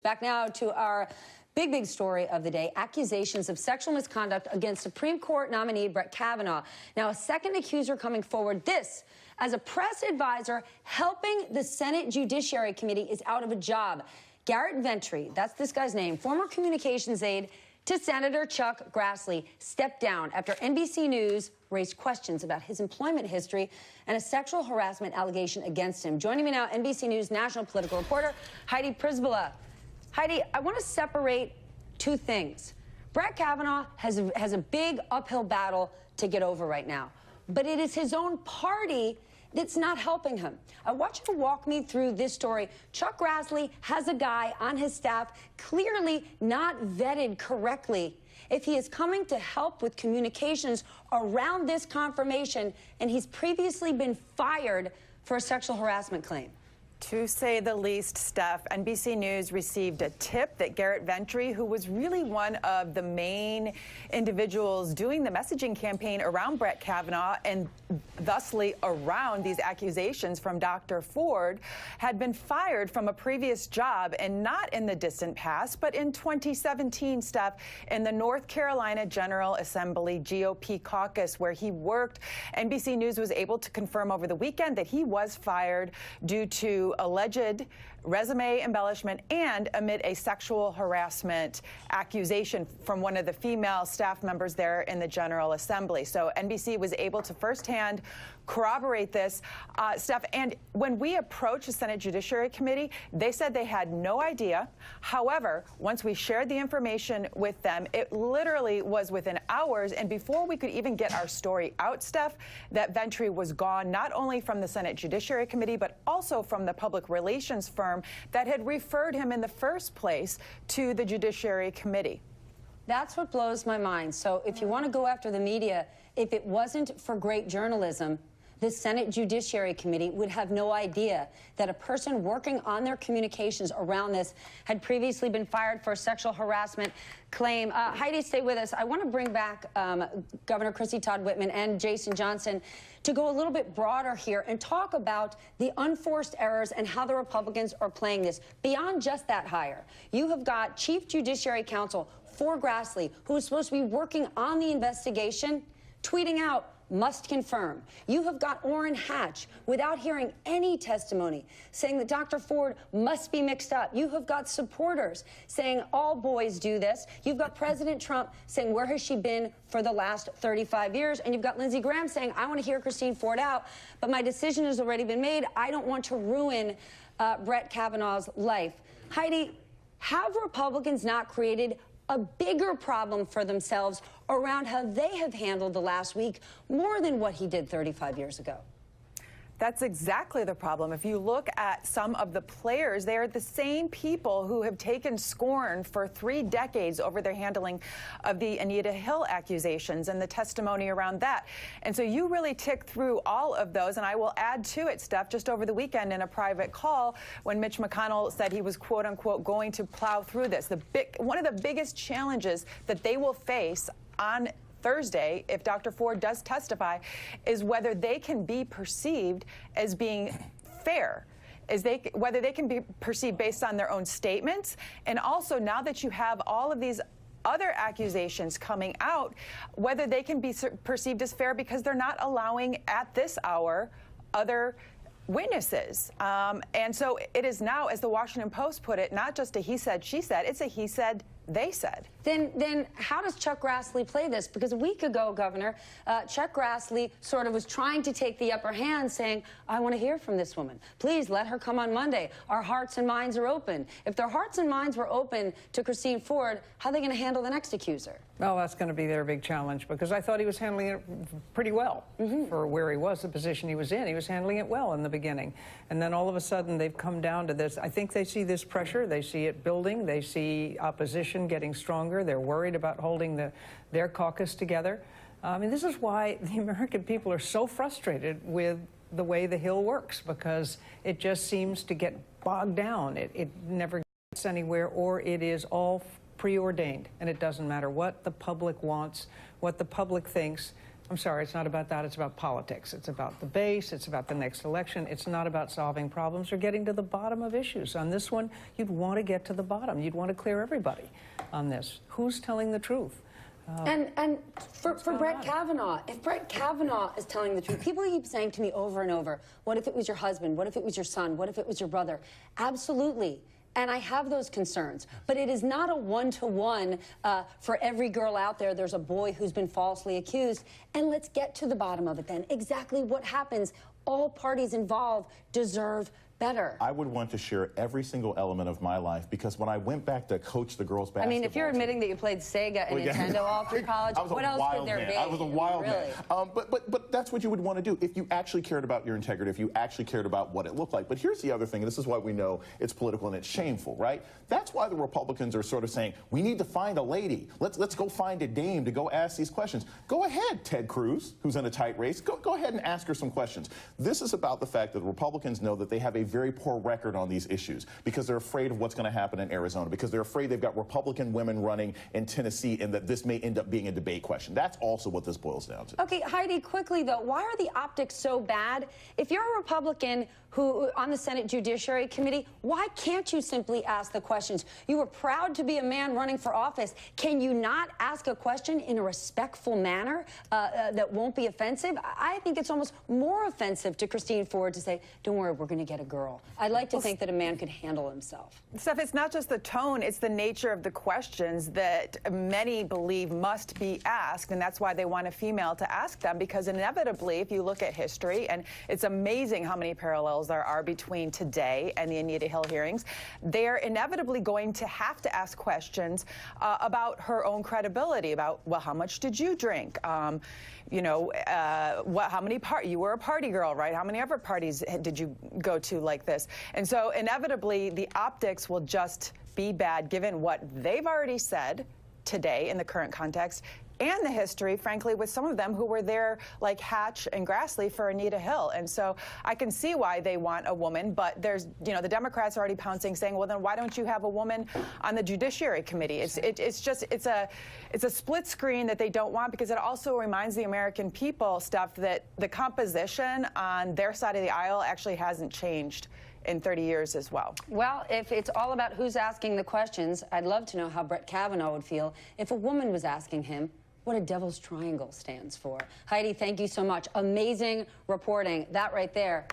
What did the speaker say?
Back now to our big story of the day, accusations of sexual misconduct against Supreme Court nominee Brett Kavanaugh. Now, a second accuser coming forward, this as a press advisor helping the Senate Judiciary Committee, is out of a job. Garrett Ventry, that's this guy's name, former communications aide to Senator Chuck Grassley, stepped down after NBC News raised questions about his employment history and a sexual harassment allegation against him. Joining me now, NBC News national political reporter Heidi Przybyla. Heidi, I want to separate two things. Brett Kavanaugh has a big uphill battle to get over right now, but it is his own party that's not helping him. I want you to walk me through this story. Chuck Grassley has a guy on his staff clearly not vetted correctly if he is coming to help with communications around this confirmation, and he's previously been fired for a sexual harassment claim. To say the least, Steph, NBC News received a tip that Garrett Ventry, who was really one of the main individuals doing the messaging campaign around Brett Kavanaugh and thusly around these accusations from Dr. Ford, had been fired from a previous job, and not in the distant past, but in 2017, Steph, in the North Carolina General Assembly GOP caucus where he worked. NBC News was able to confirm over the weekend that he was fired due to alleged resume embellishment and amid a sexual harassment accusation from one of the female staff members there in the General Assembly. So NBC was able to firsthand corroborate this, Steph. And when we approached the Senate Judiciary Committee, they said they had no idea. However, once we shared the information with them, it literally was within hours, and before we could even get our story out, Steph, that Ventry was gone, not only from the Senate Judiciary Committee, but also from the public relations firm that had referred him in the first place to the Judiciary Committee. That's what blows my mind. So if you want to go after the media, if it wasn't for great journalism, the Senate Judiciary Committee would have no idea that a person working on their communications around this had previously been fired for a sexual harassment claim. Heidi, stay with us. I want to bring back Governor Christine Todd Whitman and Jason Johnson to go a little bit broader here and talk about the unforced errors and how the Republicans are playing this. Beyond just that hire, you have got Chief Judiciary Counsel for Grassley, who is supposed to be working on the investigation, tweeting out, "Must confirm." You have got Orrin Hatch, without hearing any testimony, saying that Dr. Ford must be mixed up. You have got supporters saying all boys do this. You've got President Trump saying, where has she been for the last 35 years? And you've got Lindsey Graham saying, I want to hear Christine Ford out, but my decision has already been made. I don't want to ruin Brett Kavanaugh's life. Heidi, have Republicans not created a bigger problem for themselves around how they have handled the last week more than what he did 35 years ago? That's exactly the problem. If you look at some of the players, they are the same people who have taken scorn for 3 decades over their handling of the Anita Hill accusations and the testimony around that. And so you really tick through all of those. And I will add to it, Steph, just over the weekend in a private call when Mitch McConnell said he was, quote unquote, going to plow through this. One of the biggest challenges that they will face on Thursday, if Dr. Ford does testify, is whether they can be perceived as being fair, whether they can be perceived based on their own statements, and also now that you have all of these other accusations coming out, whether they can be perceived as fair because they're not allowing at this hour other witnesses. And so it is now, as the Washington Post put it, not just a he said, she said, it's a he said, they said. Then how does Chuck Grassley play this? Because a week ago, Governor, Chuck Grassley sort of was trying to take the upper hand, saying, I want to hear from this woman. Please let her come on Monday. Our hearts and minds are open. If their hearts and minds were open to Christine Ford, how are they going to handle the next accuser? Well, that's going to be their big challenge, because I thought he was handling it pretty well for where he was, the position he was in. He was handling it well in the beginning. And then all of a sudden, they've come down to this. I think they see this pressure. They see it building. They see opposition getting stronger. They're worried about holding their caucus together. I mean, this is why the American people are so frustrated with the way the Hill works, because it just seems to get bogged down. It never gets anywhere, or it is all preordained, and it doesn't matter what the public wants, what the public thinks. I'm sorry, it's not about that. It's about politics. It's about the base. It's about the next election. It's not about solving problems or getting to the bottom of issues. On this one, you'd want to get to the bottom. You'd want to clear everybody on this. Who's telling the truth? And for Brett Kavanaugh, if Brett Kavanaugh is telling the truth, people keep saying to me over and over, what if it was your husband? What if it was your son? What if it was your brother? Absolutely. And I have those concerns. But it is not a one-to-one for every girl out there. There's a boy who's been falsely accused. And let's get to the bottom of it then. Exactly what happens. All parties involved deserve better. I would want to share every single element of my life, because when I went back to coach the girls basketball, I mean, if you're admitting that you played Sega and Nintendo all through college, what else could there be? I was a wild really? man. But that's what you would want to do if you actually cared about your integrity, if you actually cared about what it looked like. But here's the other thing, and this is why we know it's political and it's shameful, right? That's why the Republicans are sort of saying, we need to find a lady. Let's go find a dame to go ask these questions. Go ahead, Ted Cruz, who's in a tight race. Go ahead and ask her some questions. This is about the fact that the Republicans know that they have a very poor record on these issues because they're afraid of what's going to happen in Arizona, because they're afraid they've got Republican women running in Tennessee and that this may end up being a debate question. That's also what this boils down to. Okay, Heidi, quickly though, why are the optics so bad? If you're a Republican who on the Senate Judiciary Committee, why can't you simply ask the questions? You were proud to be a man running for office. Can you not ask a question in a respectful manner that won't be offensive? I think it's almost more offensive to Christine Ford to say, don't worry, we're going to get a girl. I'd like to think that a man could handle himself. Steph, it's not just the tone, it's the nature of the questions that many believe must be asked, and that's why they want a female to ask them, because inevitably, if you look at history, and it's amazing how many parallels there are between today and the Anita Hill hearings, they're inevitably going to have to ask questions about her own credibility, about, well, how much did you drink? You know, how many you were a party girl, right? How many other parties did you go to like this? And so inevitably, the optics will just be bad given what they've already said today in the current context, and the history, frankly, with some of them who were there, like Hatch and Grassley, for Anita Hill. And so I can see why they want a woman, but there's, you know, the Democrats are already pouncing, saying, well, then why don't you have a woman on the Judiciary Committee? It's a split screen that they don't want, because it also reminds the American people, Steph, that the composition on their side of the aisle actually hasn't changed in 30 years as well. Well, if it's all about who's asking the questions, I'd love to know how Brett Kavanaugh would feel if a woman was asking him what a devil's triangle stands for. Heidi, thank you so much. Amazing reporting. That right there